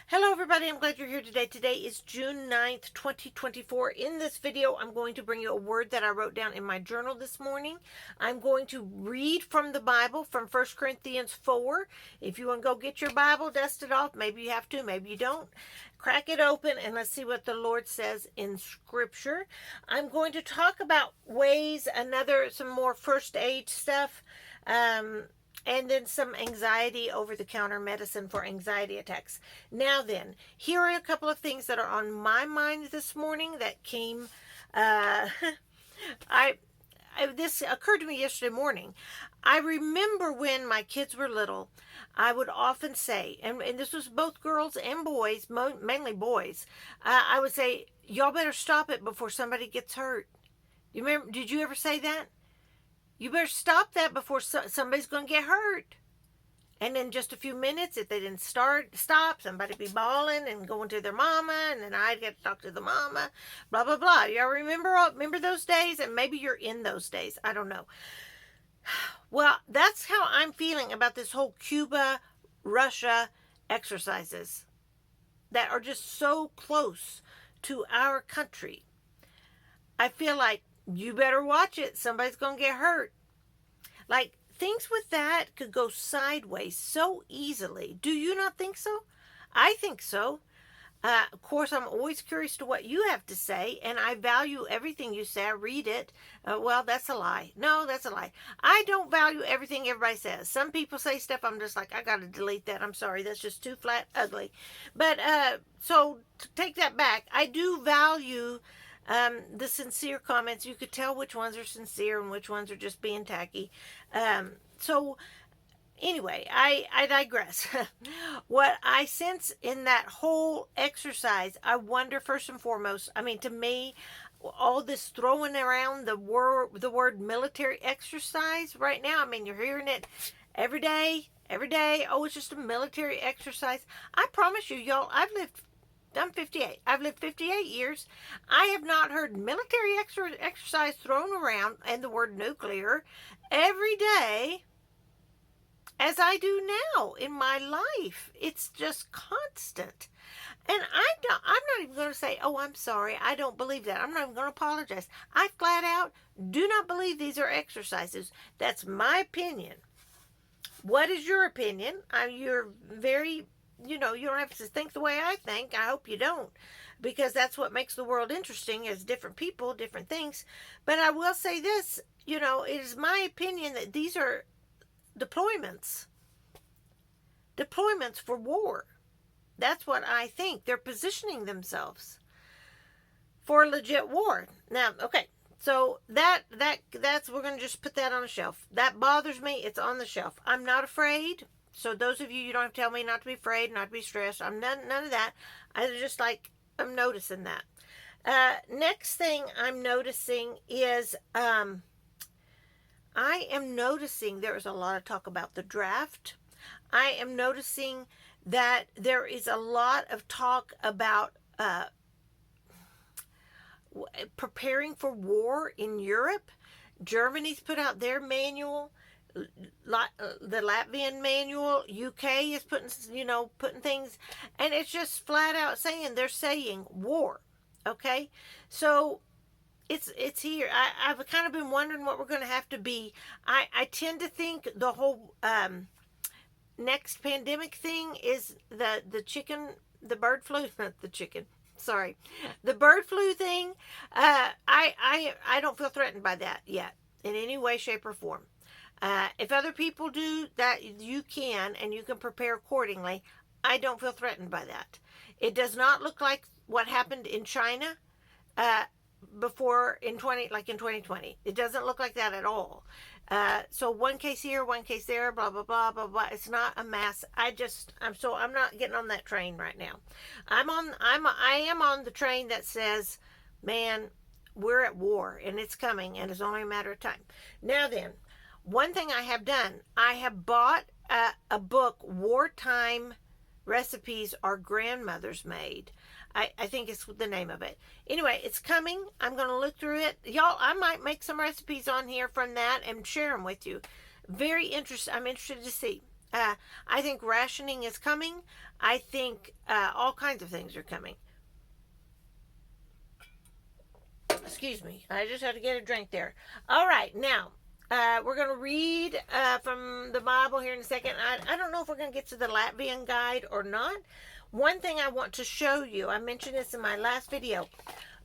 Hello everybody, I'm glad you're here today. Today is June 9th, 2024. In this video, I'm going to bring you a word that I wrote down in my journal this morning. I'm going to read from the Bible from 1 Corinthians 4. If you want to go get your Bible, dust it off. Maybe you have to, maybe you don't. Crack it open and let's see what the Lord says in Scripture. I'm going to talk about ways, some more first aid stuff. And then some anxiety over-the-counter medicine for anxiety attacks. Now then, here are a couple of things that are on my mind this morning that came, this occurred to me yesterday morning. I remember when my kids were little, I would often say, and this was both girls and boys, mainly boys, I would say, y'all better stop it before somebody gets hurt. You remember, did you ever say that? You better stop that before somebody's going to get hurt. And in just a few minutes, if they didn't stop, somebody be bawling and going to their mama, and then I'd get to talk to the mama, blah, blah, blah. Y'all remember those days? And maybe you're in those days. I don't know. Well, that's how I'm feeling about this whole Cuba-Russia exercises that are just so close to our country. I feel like you better watch it. Somebody's going to get hurt. Like, things with that could go sideways so easily. Do you not think so? I think so. Of course, I'm always curious to what you have to say, and I value everything you say. I read it. Well, that's a lie. No, that's a lie. I don't value everything everybody says. Some people say stuff, I'm just like, I got to delete that. I'm sorry. That's just too flat ugly. But, so, to take that back, I do value the sincere comments. You could tell which ones are sincere and which ones are just being tacky. So anyway, I digress. What I sense in that whole exercise, I wonder first and foremost, I mean, to me, all this throwing around the word military exercise right now, I mean, you're hearing it every day. Oh, it's just a military exercise. I promise you, y'all, I'm 58. I've lived 58 years. I have not heard military exercise thrown around and the word nuclear every day as I do now in my life. It's just constant. And I'm not even going to say, oh, I'm sorry, I don't believe that. I'm not even going to apologize. I flat out do not believe these are exercises. That's my opinion. What is your opinion? You're very... you don't have to think the way I think. I hope you don't, because that's what makes the world interesting, is different people, different things. But I will say this, it is my opinion that these are deployments for war. That's what I think. They're positioning themselves for a legit war. Now, okay, so that's, we're going to just put that on the shelf. That bothers me. It's on the shelf. I'm not afraid. So those of you don't have to tell me not to be afraid, not to be stressed. I'm none of that. I'm noticing that. Next thing I'm noticing is, I am noticing there is a lot of talk about the draft. I am noticing that there is a lot of talk about preparing for war in Europe. Germany's put out their manual. The Latvian manual, UK is putting things, and it's just flat out saying, they're saying war. Okay, so it's here. I've kind of been wondering what we're going to have to be. I tend to think the whole next pandemic thing is the bird flu, not the chicken. Sorry, the bird flu thing. I don't feel threatened by that yet in any way, shape, or form. If other people do that, you can, and you can prepare accordingly. I don't feel threatened by that. It does not look like what happened in China before in 2020. It doesn't look like that at all. So one case here, one case there, blah blah blah blah blah. It's not a mass. I'm not getting on that train right now. I am on the train that says, man, we're at war and it's coming and it's only a matter of time. Now then. One thing I have done, I have bought a book, Wartime Recipes Our Grandmothers Made. I think it's the name of it. Anyway, it's coming. I'm going to look through it. Y'all, I might make some recipes on here from that and share them with you. Very interesting. I'm interested to see. I think rationing is coming. I think all kinds of things are coming. Excuse me. I just had to get a drink there. All right. Now, we're going to read from the Bible here in a second. I don't know if we're going to get to the Latvian guide or not. One thing I want to show you, I mentioned this in my last video.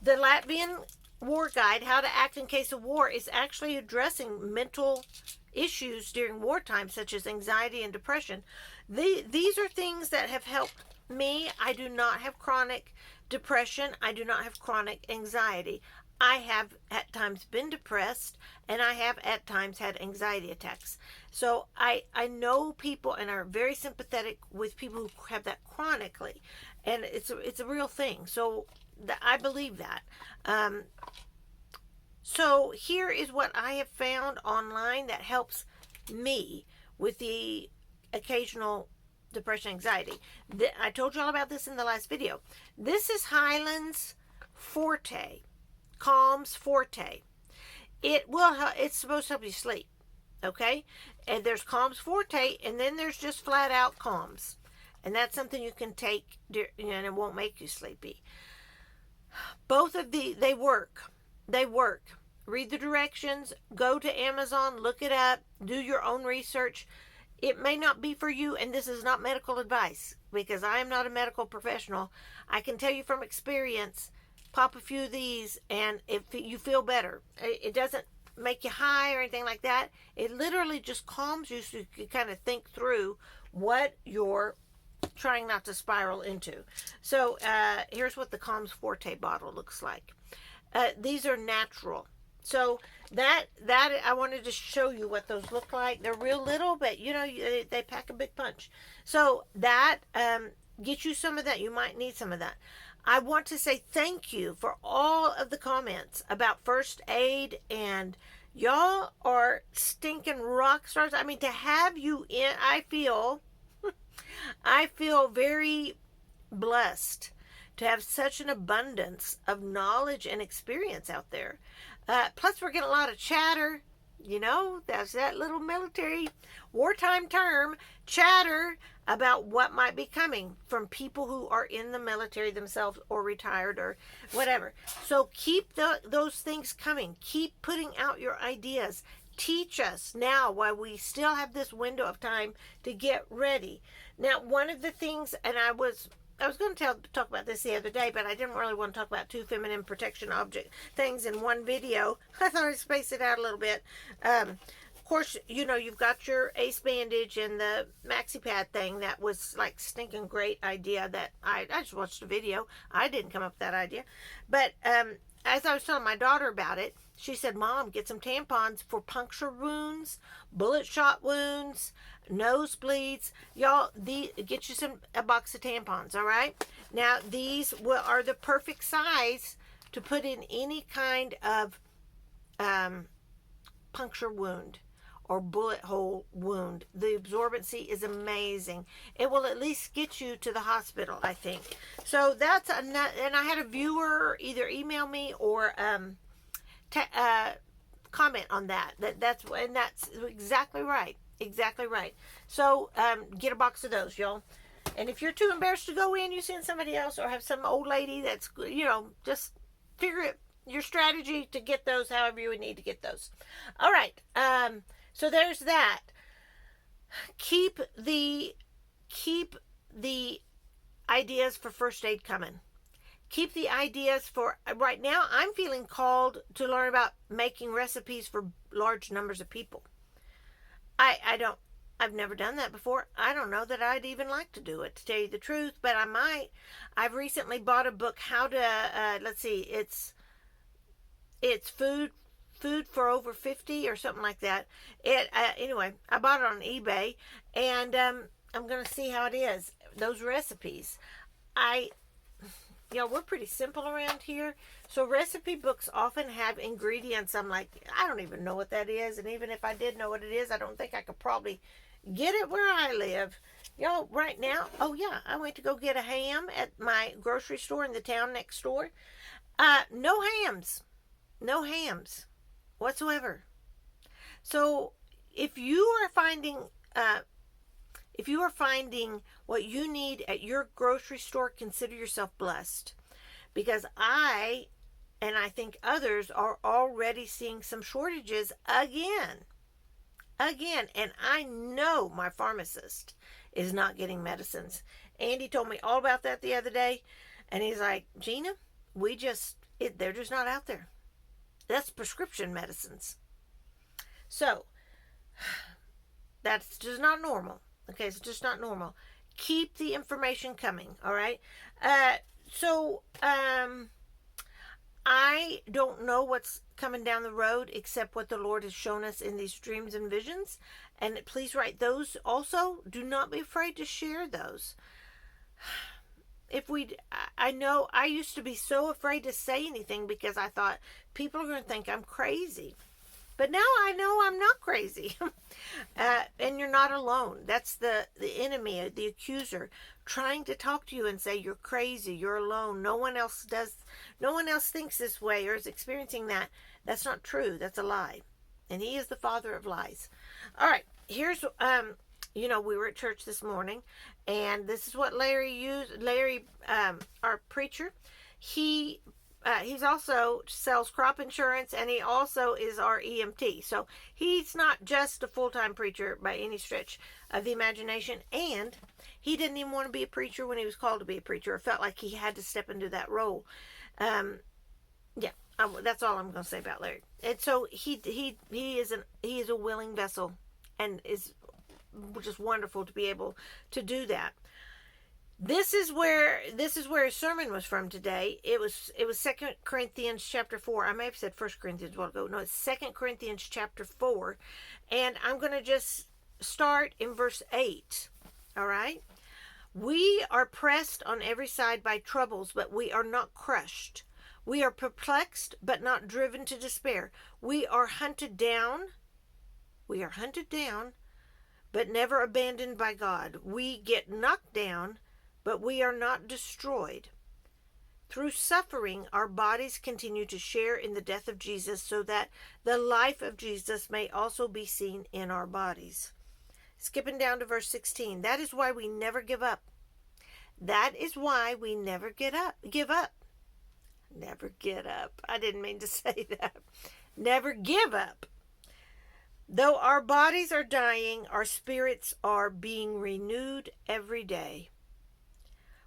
The Latvian war guide, How to Act in Case of War, is actually addressing mental issues during wartime, such as anxiety and depression. These are things that have helped me. I do not have chronic depression. I do not have chronic anxiety. I have at times been depressed, and I have at times had anxiety attacks. So I know people and are very sympathetic with people who have that chronically, and it's a real thing. So I believe that. So here is what I have found online that helps me with the occasional depression, anxiety. I told you all about this in the last video. This is Highlands Forte. Calms Forte. It's supposed to help you sleep, okay? And there's Calms Forte, and then there's just flat out Calms, and that's something you can take, and it won't make you sleepy. Both of they work. They work. Read the directions. Go to Amazon. Look it up. Do your own research. It may not be for you, and this is not medical advice because I am not a medical professional. I can tell you from experience. Pop a few of these, and if you feel better, it doesn't make you high or anything like that. It literally just calms you so you can kind of think through what you're trying not to spiral into. So here's what the Calms Forte bottle looks like. These are natural. So that I wanted to show you what those look like. They're real little, but you know they pack a big punch. So that get you some of that. You might need some of that. I want to say thank you for all of the comments about first aid, and y'all are stinking rock stars. I mean, to have you in, I feel very blessed to have such an abundance of knowledge and experience out there. Plus, we're getting a lot of chatter. You know, that's that little military wartime term, chatter, about what might be coming from people who are in the military themselves or retired or whatever. So keep those things coming. Keep putting out your ideas. Teach us now while we still have this window of time to get ready. Now, one of the things, and I was going to talk about this the other day, but I didn't really want to talk about two feminine protection object things in one video. I thought I'd space it out a little bit. Of course, you know, you've got your ace bandage and the maxi pad thing. That was like stinking great idea that I just watched a video. I didn't come up with that idea. But as I was telling my daughter about it, she said, Mom, get some tampons for puncture wounds, bullet shot wounds, nosebleeds. Y'all, get you a box of tampons, all right? Now, these are the perfect size to put in any kind of puncture wound or bullet hole wound. The absorbency is amazing. It will at least get you to the hospital, I think. So that's and I had a viewer either email me or comment on that. That's exactly right. Exactly right. So get a box of those, y'all. And if you're too embarrassed to go in, you send somebody else or have some old lady that's, you know, just figure it your strategy to get those however you would need to get those. All right. So there's that. Keep the ideas for first aid coming. Keep the ideas for right now. I'm feeling called to learn about making recipes for large numbers of people. I've never done that before. I don't know that I'd even like to do it, to tell you the truth, but I might. I've recently bought a book, how to, let's see, it's food for over 50 or something like that. Anyway, I bought it on eBay, and I'm going to see how it is. Those recipes. We're pretty simple around here. So recipe books often have ingredients I'm like, I don't even know what that is. And even if I did know what it is, I don't think I could probably get it where I live. Y'all, right now, oh yeah, I went to go get a ham at my grocery store in the town next door. No hams. No hams whatsoever. So if you are finding If you are finding what you need at your grocery store, consider yourself blessed. Because and I think others are already seeing some shortages again. And I know my pharmacist is not getting medicines. Andy told me all about that the other day, and he's like, Gina, they're just not out there. That's prescription medicines. So, that's just not normal. Okay, it's just not normal. Keep the information coming, all right? I don't know what's coming down the road except what the Lord has shown us in these dreams and visions. And please write those also. Do not be afraid to share those. I know I used to be so afraid to say anything because I thought people are going to think I'm crazy. But now I know I'm not crazy. And you're not alone. That's the enemy, the accuser, trying to talk to you and say you're crazy, you're alone. No one else thinks this way or is experiencing that. That's not true. That's a lie. And he is the father of lies. All right, here's we were at church this morning, and this is what Larry used. Larry, our preacher, he's also sells crop insurance, and he also is our EMT. So he's not just a full-time preacher by any stretch of the imagination, and he didn't even want to be a preacher when he was called to be a preacher. It felt like he had to step into that role. That's all I'm going to say about Larry. And so he is a willing vessel, and is just wonderful to be able to do that. This is where his sermon was from today. It was 2 Corinthians chapter 4. I may have said 1 Corinthians a while ago. No, it's 2 Corinthians chapter 4. And I'm going to just start in verse 8. All right? We are pressed on every side by troubles, but we are not crushed. We are perplexed, but not driven to despair. We are hunted down, but never abandoned by God. We get knocked down, but we are not destroyed. Through suffering, our bodies continue to share in the death of Jesus, so that the life of Jesus may also be seen in our bodies. Skipping down to verse 16. That is why we never give up. That is why we never give up. Never get up. I didn't mean to say that. Never give up. Though our bodies are dying, our spirits are being renewed every day.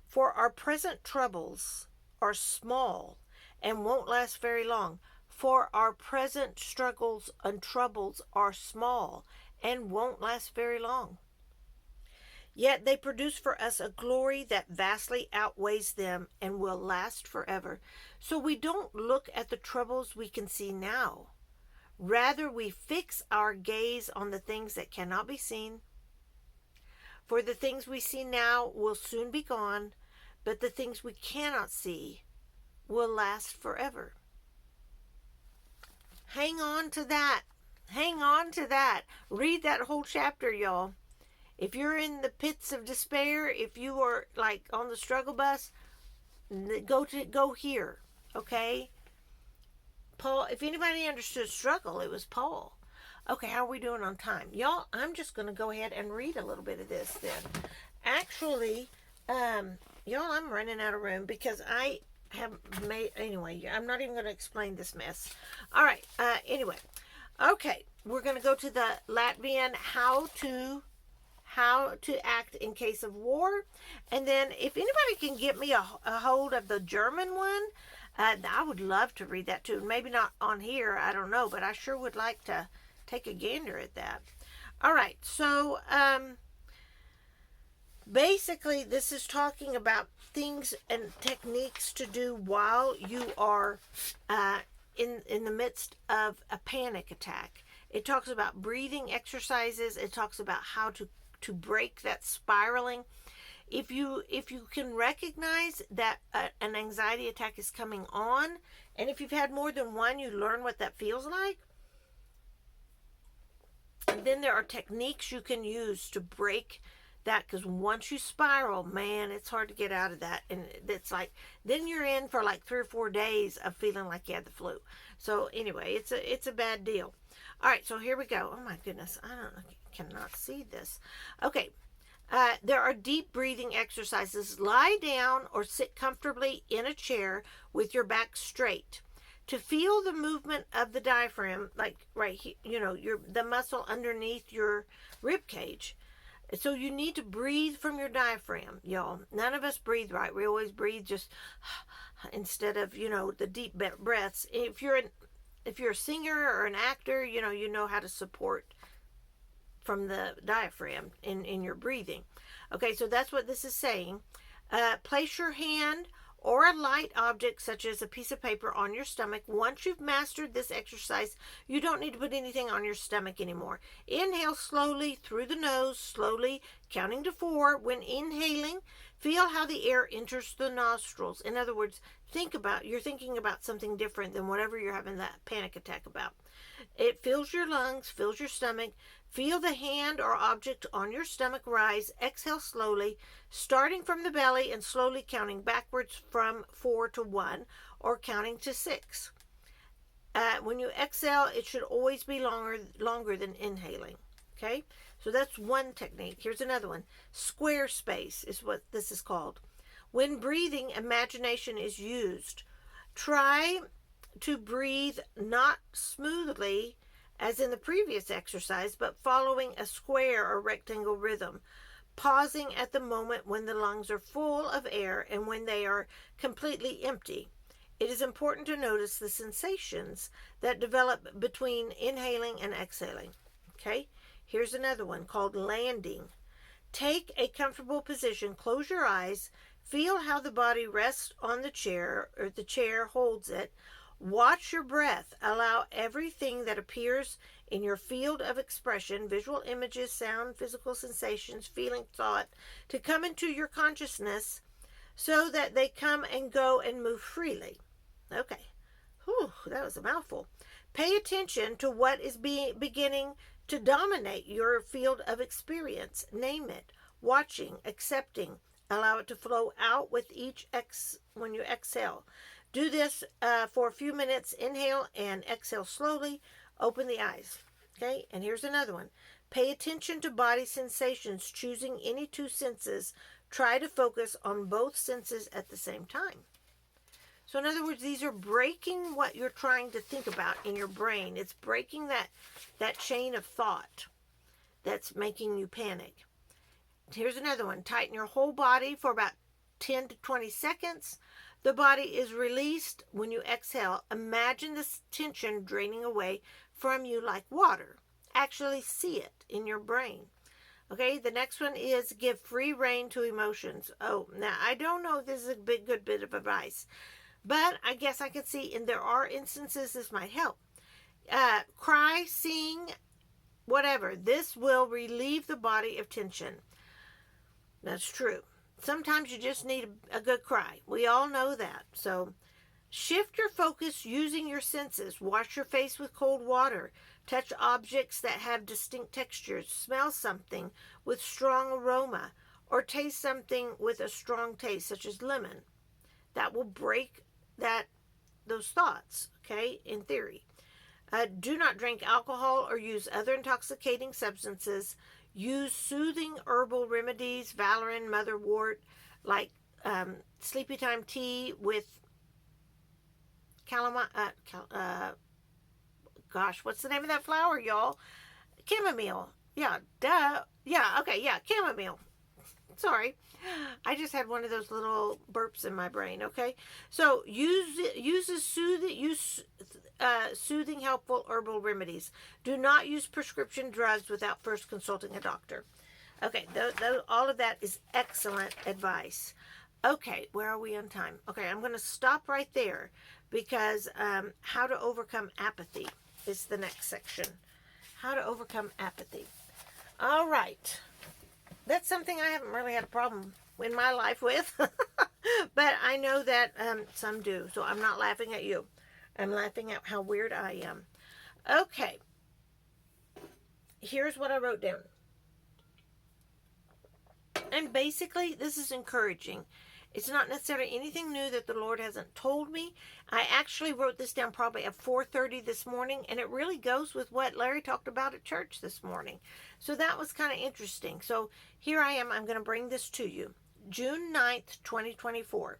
For our present troubles are small and won't last very long. For our present struggles and troubles are small and won't last very long. Yet they produce for us a glory that vastly outweighs them and will last forever. So we don't look at the troubles we can see now. Rather, we fix our gaze on the things that cannot be seen. For the things we see now will soon be gone, but the things we cannot see will last forever. Hang on to that. Hang on to that. Read that whole chapter, y'all. If you're in the pits of despair, if you are like on the struggle bus, go here, okay? Paul, if anybody understood struggle, it was Paul. Okay, how are we doing on time? Y'all, I'm just going to go ahead and read a little bit of this then. Actually, y'all, I'm running out of room because I have made, anyway, I'm not even going to explain this mess. All right, anyway. Okay, we're going to go to the Latvian how to act in case of war. And then if anybody can get me a hold of the German one, I would love to read that too. Maybe not on here, I don't know, but I sure would like to take a gander at that. All right, so basically this is talking about things and techniques to do while you are in the midst of a panic attack. It talks about breathing exercises. It talks about how to break that spiraling. If you can recognize that an anxiety attack is coming on, and if you've had more than one, you learn what that feels like. And then there are techniques you can use to break that, because once you spiral, man, it's hard to get out of that. And it's like, then you're in for like 3 or 4 days of feeling like you had the flu. So anyway, it's a bad deal. All right, so here we go. Oh my goodness, I cannot see this. Okay, There are deep breathing exercises. Lie down or sit comfortably in a chair with your back straight. To feel the movement of the diaphragm, like right here, the muscle underneath your rib cage. So you need to breathe from your diaphragm, y'all. None of us breathe right. We always breathe just instead of, the deep breaths. If you're a singer or an actor, you know how to support from the diaphragm in your breathing. Okay, so that's what this is saying. Place your hand or a light object such as a piece of paper on your stomach. Once you've mastered this exercise, you don't need to put anything on your stomach anymore. Inhale slowly through the nose, slowly counting to 4. When inhaling, feel how the air enters the nostrils. In other words, you're thinking about something different than whatever you're having that panic attack about. It fills your lungs, fills your stomach. Feel the hand or object on your stomach rise. Exhale slowly, starting from the belly and slowly counting backwards from 4 to 1 or counting to 6. When you exhale, it should always be longer than inhaling. Okay, so that's one technique. Here's another one. Square space is what this is called. When breathing, imagination is used. Try to breathe not smoothly as in the previous exercise, but following a square or rectangle rhythm, pausing at the moment when the lungs are full of air and when they are completely empty. It is important to notice the sensations that develop between inhaling and exhaling. Okay, here's another one called landing. Take a comfortable position, close your eyes, feel how the body rests on the chair or the chair holds it. Watch your breath. Allow everything that appears in your field of expression, visual images, sound, physical sensations, feeling, thought, to come into your consciousness so that they come and go and move freely. Okay. Whew, that was a mouthful. Pay attention to what is beginning to dominate your field of experience. Name it. Watching, accepting. Allow it to flow out with each when you exhale. Do this for a few minutes. Inhale and exhale slowly. Open the eyes. Okay, and here's another one. Pay attention to body sensations, choosing any 2 senses. Try to focus on both senses at the same time. So in other words, these are breaking what you're trying to think about in your brain. It's breaking that chain of thought that's making you panic. Here's another one. Tighten your whole body for about 10 to 20 seconds. The body is released when you exhale. Imagine this tension draining away from you like water. Actually see it in your brain. Okay, the next one is give free rein to emotions. Oh, now I don't know if this is a good bit of advice, but I guess I could see, and there are instances this might help. Cry, sing, whatever. This will relieve the body of tension. That's true. Sometimes you just need a good cry. We all know that. So shift your focus using your senses. Wash your face with cold water. Touch objects that have distinct textures. Smell something with strong aroma. Or taste something with a strong taste, such as lemon. That will break those thoughts, okay, in theory. Do not drink alcohol or use other intoxicating substances. Use soothing herbal remedies, valerian, motherwort, like sleepy time tea with what's the name of that flower, y'all? Chamomile. Yeah, duh. Yeah, okay, yeah, chamomile. Sorry. I just had one of those little burps in my brain, okay? So use soothing, helpful herbal remedies. Do not use prescription drugs without first consulting a doctor. Okay, all of that is excellent advice. Okay, where are we on time? Okay, I'm going to stop right there because how to overcome apathy is the next section. How to overcome apathy. All right. That's something I haven't really had a problem in my life with, but I know that some do, so I'm not laughing at you. I'm laughing at how weird I am. Okay, here's what I wrote down. And basically, this is encouraging. It's not necessarily anything new that the Lord hasn't told me. I actually wrote this down probably at 4:30 this morning, and it really goes with what Larry talked about at church this morning. So that was kind of interesting. So here I am. I'm going to bring this to you. June 9th, 2024.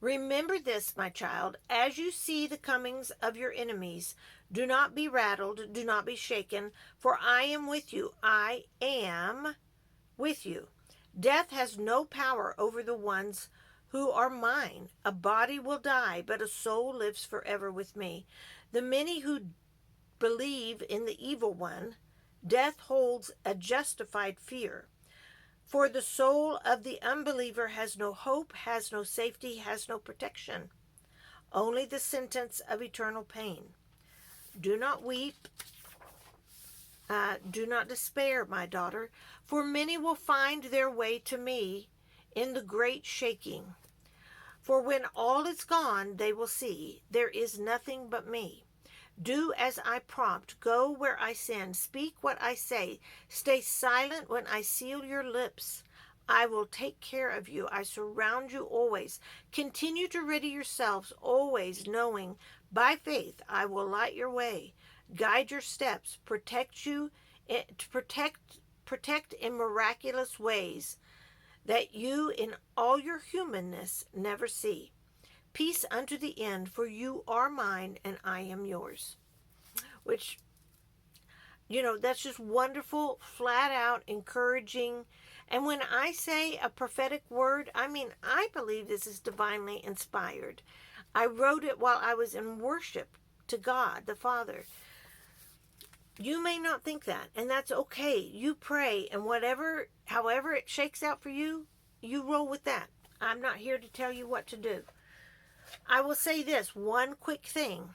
Remember this, my child, as you see the comings of your enemies, do not be rattled, do not be shaken, for I am with you. I am with you. Death has no power over the ones who are mine. A body will die, but a soul lives forever with me. The many who believe in the evil one, death holds a justified fear. For the soul of the unbeliever has no hope, has no safety, has no protection, only the sentence of eternal pain. Do not weep, do not despair, my daughter, for many will find their way to me in the great shaking. For when all is gone, they will see there is nothing but me. Do as I prompt, go where I send, speak what I say, stay silent when I seal your lips. I will take care of you. I surround you always. Continue to ready yourselves always, knowing by faith I will light your way, guide your steps, protect you, protect in miraculous ways that you in all your humanness never see. Peace unto the end, for you are mine and I am yours. Which, that's just wonderful, flat out encouraging. And when I say a prophetic word, I mean, I believe this is divinely inspired. I wrote it while I was in worship to God, the Father. You may not think that, and that's okay. You pray, and however it shakes out for you, you roll with that. I'm not here to tell you what to do. I will say this one quick thing.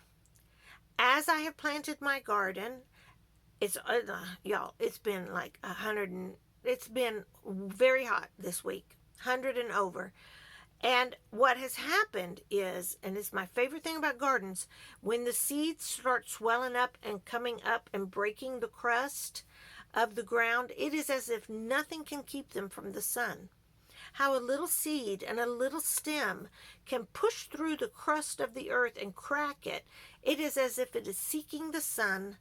As I have planted my garden, it's been like 100 and it's been very hot this week, 100 and over. And what has happened is, and it's my favorite thing about gardens, when the seeds start swelling up and coming up and breaking the crust of the ground, it is as if nothing can keep them from the sun. How a little seed and a little stem can push through the crust of the earth and crack it. It is as if it is seeking the sun.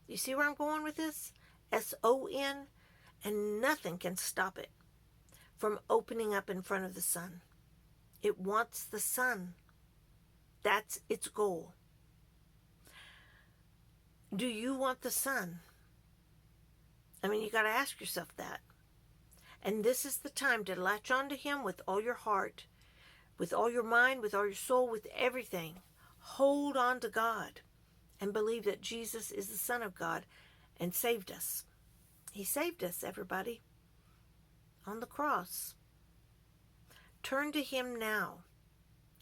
You see where I'm going with this? S-O-N, and nothing can stop it from opening up in front of the sun. It wants the sun. That's its goal. Do you want the sun? I mean, you got to ask yourself that. And this is the time to latch on to Him with all your heart, with all your mind, with all your soul, with everything. Hold on to God and believe that Jesus is the Son of God and saved us. He saved us, everybody, on the cross. Turn to Him now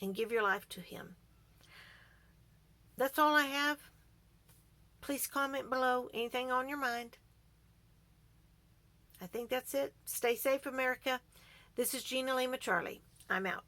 and give your life to Him. That's all I have. Please comment below anything on your mind. I think that's it. Stay safe, America. This is Gina Lima Charlie. I'm out.